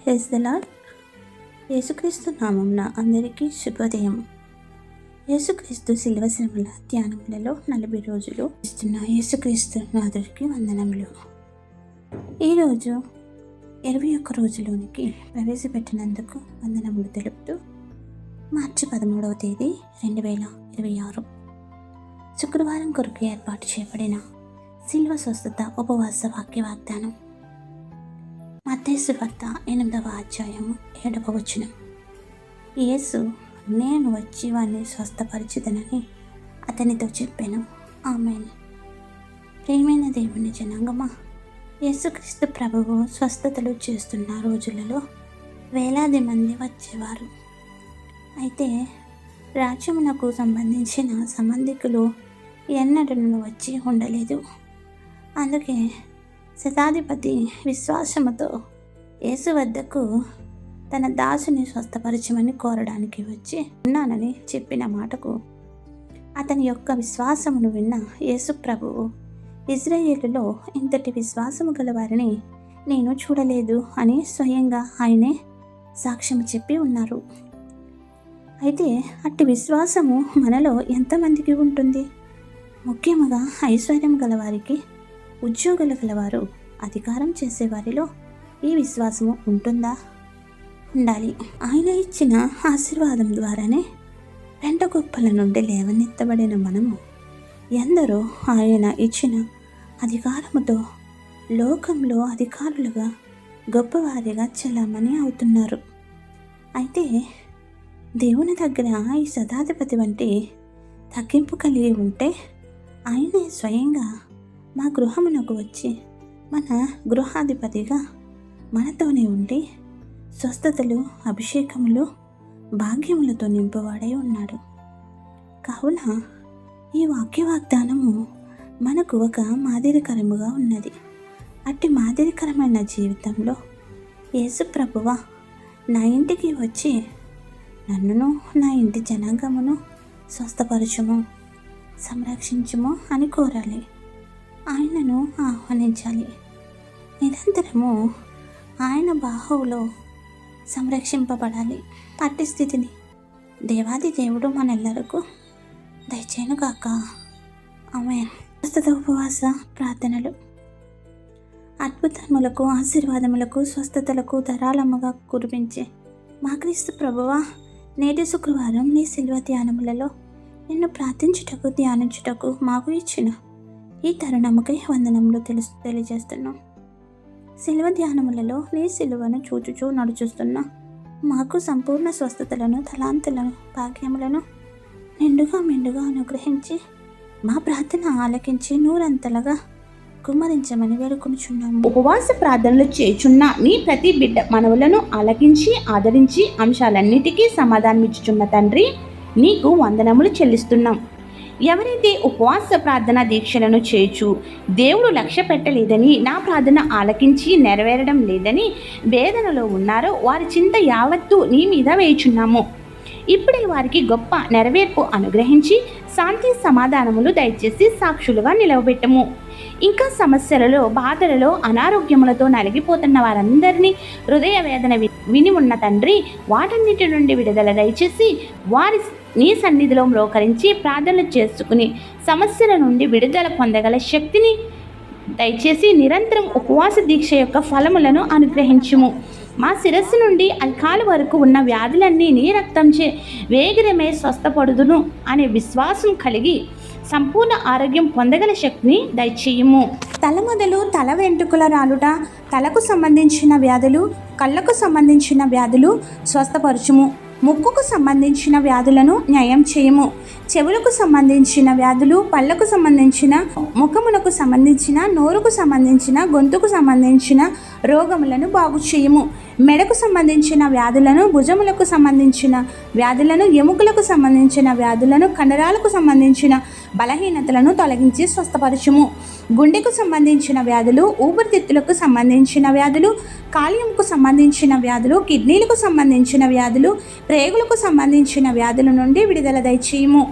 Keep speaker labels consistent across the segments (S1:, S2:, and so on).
S1: Praise the lord. యేసుక్రీస్తు నామమున అందరికీ శుభోదయం. యేసుక్రీస్తు శిలువ శ్రమల ధ్యానములలో 40 రోజులు ఇస్తున్న యేసుక్రీస్తు నాథుడికి వందనములు. ఈరోజు 21 రోజులోనికి ప్రవేశపెట్టినందుకు వందనములు తెలుపుతూ మార్చి 13వ తేదీ 2026 శుక్రవారం కొరకు ఏర్పాటు చేయబడిన శిలువ స్వస్థత ఉపవాస వాక్య వాగ్దానం. మత్తయి సువార్త 8వ అధ్యాయము 7వ వచనం. యేసు, నేను వచ్చి వారిని స్వస్థపరిచిదనని అతనితో చెప్పాను. ఆమేన్. ప్రియమైన దేవుని జనాంగమా, యేసుక్రీస్తు ప్రభువు స్వస్థతలు చేస్తున్న రోజులలో వేలాది మంది వచ్చేవారు. అయితే రాజ్యమునకు సంబంధించిన సంబంధికులు ఎన్నడూ వచ్చి ఉండలేదు. అందుకే శతాధిపతి విశ్వాసముతో యేసు వద్దకు తన దాసుని స్వస్థపరచమని కోరడానికి వచ్చి ఉన్నానని చెప్పిన మాటకు అతని యొక్క విశ్వాసమును విన్న యేసు ప్రభువు, ఇజ్రాయేలులో ఇంతటి విశ్వాసము గల వారిని నేను చూడలేదు అని స్వయంగా ఆయనే సాక్ష్యం చెప్పి ఉన్నారు. అయితే అట్టి విశ్వాసము మనలో ఎంతమందికి ఉంటుంది? ముఖ్యముగా ఐశ్వర్యం గలవారికి, ఉద్యోగులు గలవారు, అధికారం చేసేవారిలో ఈ విశ్వాసము ఉంటుందా? ఉండాలి. ఆయన ఇచ్చిన ఆశీర్వాదం ద్వారానే పెంటకుప్పల నుండి లేవనెత్తబడిన మనము ఎందరో ఆయన ఇచ్చిన అధికారముతో లోకంలో అధికారులుగా గొప్పవారిగా చలామణి అవుతున్నారు. అయితే దేవుని దగ్గర ఈ శతాధిపతి వంటి తగ్గింపు కలిగి ఉంటే ఆయనే స్వయంగా మా గృహమునకు వచ్చి మన గృహాధిపతిగా మనతోనే ఉండి స్వస్థతలు, అభిషేకములు, భాగ్యములతో నింపువాడై ఉన్నాడు. కావున ఈ వాక్య వాగ్దానము మనకు ఒక మాదిరికరముగా ఉన్నది. అట్టి మాదిరికరమైన జీవితంలో యేసు ప్రభువా, నా ఇంటికి వచ్చి నన్నును నా ఇంటి జనాంగమును స్వస్థపరచుము, సంరక్షించుము అని కోరాలి. ఆయనను ఆహ్వానించాలి. నిరంతరము ఆయన బాహువులో సంరక్షింపబడాలి. అట్టి స్థితిని దేవాది దేవుడు మనెల్లరకు దయచేయను గాక. ఆమేన్. ప్రస్తుత ఉపవాస ప్రార్థనలు. అద్భుతములకు, ఆశీర్వాదములకు, స్వస్థతలకు ధారాళముగా కురిపించే మా క్రీస్తు ప్రభువా, నేటి శుక్రవారం నీ శిలువ ధ్యానములలో నిన్ను ప్రార్థించుటకు, ధ్యానించుటకు మాకు ఇచ్చిన ఈ తరుణముకై వందనములు తెలియజేస్తున్నాం. శిలువ ధ్యానములలో నీ శిలువను చూచుచూ నడుచుస్తున్న మాకు సంపూర్ణ స్వస్థతలను, తలాంతులను, భాగ్యములను నిండుగా మెండుగా అనుగ్రహించి మా ప్రార్థన ఆలకించి నూరంతలుగా కుమ్మరించమని వేడుకొనుచున్నాము.
S2: ఉపవాస ప్రార్థనలు చేయుచున్న నీ ప్రతి బిడ్డ మనవులను ఆలకించి ఆదరించి అంశాలన్నిటికీ సమాధానమిచ్చుచున్న తండ్రి, నీకు వందనములు చెల్లిస్తున్నాం. ఎవరైతే ఉపవాస ప్రార్థన దీక్షలను చేయుచు దేవుడు లక్ష్య పెట్టలేదని, నా ప్రార్థన ఆలకించి నెరవేరడం లేదని వేదనలో ఉన్నారో వారి చింత యావత్తు నీ మీద వేయుచున్నాము. ఇప్పుడే వారికి గొప్ప నెరవేర్పు అనుగ్రహించి శాంతి సమాధానములు దయచేసి సాక్షులుగా నిలవబెట్టము. ఇంకా సమస్యలలో, బాధలలో, అనారోగ్యములతో నలిగిపోతున్న వారందరినీ హృదయ వేదన విని ఉన్న తండ్రి, వాటన్నిటి నుండి విడుదల దయచేసి వారి నీ సన్నిధిలో మ్రోకరించి ప్రార్థనలు చేసుకుని సమస్యల నుండి విడుదల పొందగల శక్తిని దయచేసి నిరంతరం ఉపవాస దీక్ష యొక్క ఫలములను అనుగ్రహించుము. మా శిరస్సు నుండి అల్కాల వరకు ఉన్న వ్యాధులన్నీ నీ రక్తంచే వేగిరమే స్వస్థపడుదును అనే విశ్వాసం కలిగి సంపూర్ణ ఆరోగ్యం పొందగల శక్తిని దయచేయము.
S3: తల మొదలు తల వెంట్రుకల రాలుట, తలకు సంబంధించిన వ్యాధులు, కళ్ళకు సంబంధించిన వ్యాధులు స్వస్థపరచుము. ముక్కుకు సంబంధించిన వ్యాధులను న్యాయం చేయము. చెవులకు సంబంధించిన వ్యాధులు, పళ్ళకు సంబంధించిన, ముఖమునకు సంబంధించిన, నోరుకు సంబంధించిన, గొంతుకు సంబంధించిన రోగములను బాగు చేయము. మెడకు సంబంధించిన వ్యాధులను, భుజములకు సంబంధించిన వ్యాధులను, ఎముకలకు సంబంధించిన వ్యాధులను, కండరాలకు సంబంధించిన బలహీనతలను తొలగించి స్వస్థపరచుము. గుండెకు సంబంధించిన వ్యాధులు, ఊపిరితిత్తులకు సంబంధించిన వ్యాధులు, కాలేయంకు సంబంధించిన వ్యాధులు, కిడ్నీలకు సంబంధించిన వ్యాధులు, ప్రేగులకు సంబంధించిన వ్యాధుల నుండి విడుదల దయచేయము.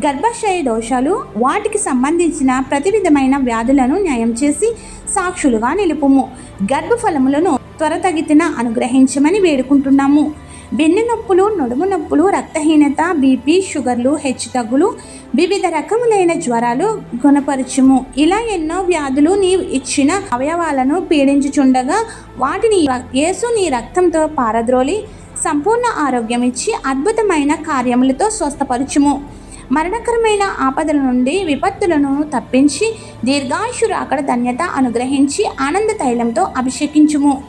S3: గర్భాశయ దోషాలు, వాటికి సంబంధించిన ప్రతి విధమైన వ్యాధులను న్యాయం చేసి సాక్షులుగా నిలుపుము. గర్భఫలములను త్వరతగితిన అనుగ్రహించమని వేడుకుంటున్నాము. వెన్ను నొప్పులు, నడుము నొప్పులు, రక్తహీనత, బీపీ, షుగర్లు, హెచ్చుతగ్గులు, వివిధ రకములైన జ్వరాలు గుణపరచుము. ఇలా ఎన్నో వ్యాధులు నీవు ఇచ్చిన అవయవాలను పీడించుచుండగా వాటిని యేసు నీ రక్తంతో పారద్రోలి సంపూర్ణ ఆరోగ్యం ఇచ్చి అద్భుతమైన కార్యములతో స్వస్థపరచుము. మరణకరమైన ఆపదల నుండి విపత్తులను తప్పించి దీర్ఘాయుషు రాకడ ధన్యత అనుగ్రహించి ఆనంద తైలంతో అభిషేకించుము.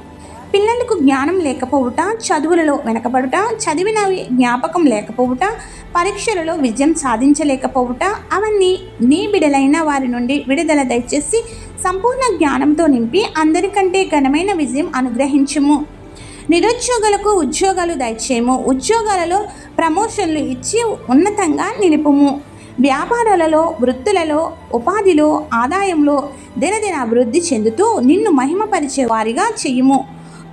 S3: పిల్లలకు జ్ఞానం లేకపోవుట, చదువులలో వెనకబడుట, చదివినవి జ్ఞాపకం లేకపోవుట, పరీక్షలలో విజయం సాధించలేకపోవుట, అవన్నీ నీ బిడలైన వారి నుండి విడుదల దయచేసి సంపూర్ణ జ్ఞానంతో నింపి అందరికంటే ఘనమైన విజయం అనుగ్రహించుము. నిరుద్యోగులకు ఉద్యోగాలు దయచేయము. ఉద్యోగాలలో ప్రమోషన్లు ఇచ్చి ఉన్నతంగా నిలుపుము. వ్యాపారాలలో, వృత్తులలో, ఉపాధిలో, ఆదాయంలో దినదిన అభివృద్ధి చెందుతూ నిన్ను మహిమపరిచే వారిగా చెయ్యము.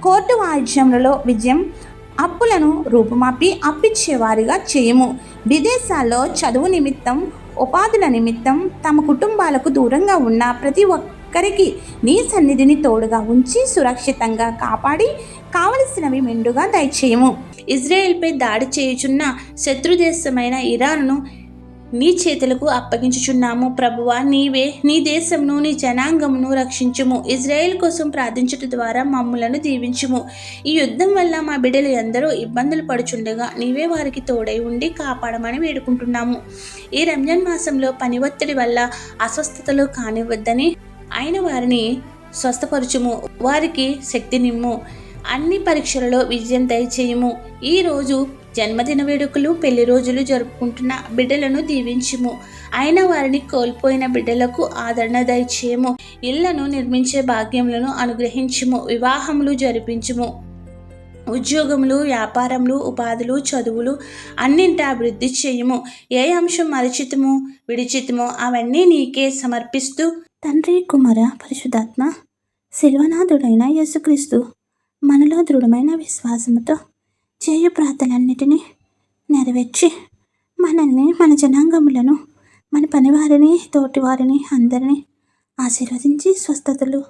S3: కోర్టు వాయిద్యములలో విజయం, అప్పులను రూపుమాపి అప్పిచ్చేవారిగా చేయము. విదేశాల్లో చదువు నిమిత్తం, ఉపాధుల నిమిత్తం తమ కుటుంబాలకు దూరంగా ఉన్న ప్రతి ఒక్కరికి నీ సన్నిధిని తోడుగా ఉంచి సురక్షితంగా కాపాడి కావలసినవి మెండుగా దయచేయము.
S1: ఇజ్రాయెల్పై దాడి చేయుచున్న శత్రుదేశమైన ఇరాన్ను నీ చేతులకు అప్పగించుచున్నాము. ప్రభువా, నీవే నీ దేశమును, నీ జనాంగమును రక్షించుము. ఇజ్రాయెల్ కోసం ప్రార్థించుట ద్వారా మమ్ములను దీవించుము. ఈ యుద్ధం వల్ల మా బిడ్డలు ఎందరో ఇబ్బందులు పడుచుండగా నీవే వారికి తోడై ఉండి కాపాడమని వేడుకుంటున్నాము. ఈ రంజాన్ మాసంలో పని ఒత్తిడి వల్ల అస్వస్థతలు కానివద్దని ఆయన వారిని స్వస్థపరచుము. వారికి శక్తి నిమ్ము. అన్ని పరీక్షలలో విజయం దయచేయము. ఈరోజు జన్మదిన వేడుకలు, పెళ్లి రోజులు జరుపుకుంటున్న బిడ్డలను దీవించుము. ఆయన వారిని కోల్పోయిన బిడ్డలకు ఆదరణ దయచేయము. ఇళ్లను నిర్మించే భాగ్యములను అనుగ్రహించుము. వివాహములు జరిపించుము. ఉద్యోగములు, వ్యాపారములు, ఉపాధులు, చదువులు అన్నింటా అభివృద్ధి చేయము. ఏ అంశం మరచితమో విడిచితమో అవన్నీ నీకే సమర్పిస్తూ
S3: తండ్రి, కుమార, పరిశుద్ధాత్మ శిల్వనాథుడైన యేసుక్రీస్తు మనలో దృఢమైన విశ్వాసముతో చేయు ప్రార్థనలన్నిటినీ నెరవేర్చి మనల్ని, మన జనాంగములను, మన పనివారిని, తోటివారిని అందరినీ ఆశీర్వదించి స్వస్థతలు,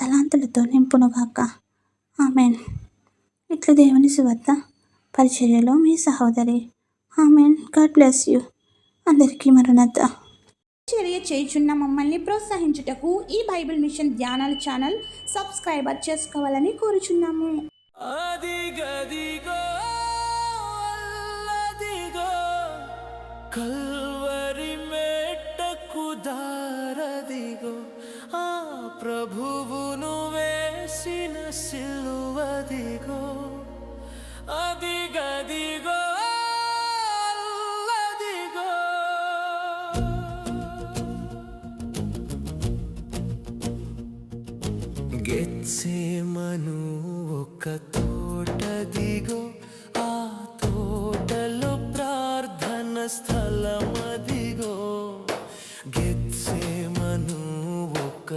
S3: తలాంతులతో నింపునుగాక. ఆమెన్. ఇట్లు దేవుని సువార్త పరిచర్యలో మీ సహోదరి. ఆమెన్. God bless you. అందరికీ మరణత.
S2: చర్య చేయుచున్న మమ్మల్ని ప్రోత్సహించుటకు ఈ బైబిల్ మిషన్ ధ్యానాల ఛానల్ సబ్స్క్రైబర్ చేసుకోవాలని కోరుచున్నాము.
S4: అదిగదిగో అల్లదిగో కల్వరి మెట్టకు దారదిగో ఆ ప్రభువును వేసిన సిలువదిగో. అదిగదిగో అల్లదిగో గెత్సేమను ఒక తోటదిగో, ఆ తోటలో ప్రార్థన స్థలమదిగో. గెత్సేమను ఒక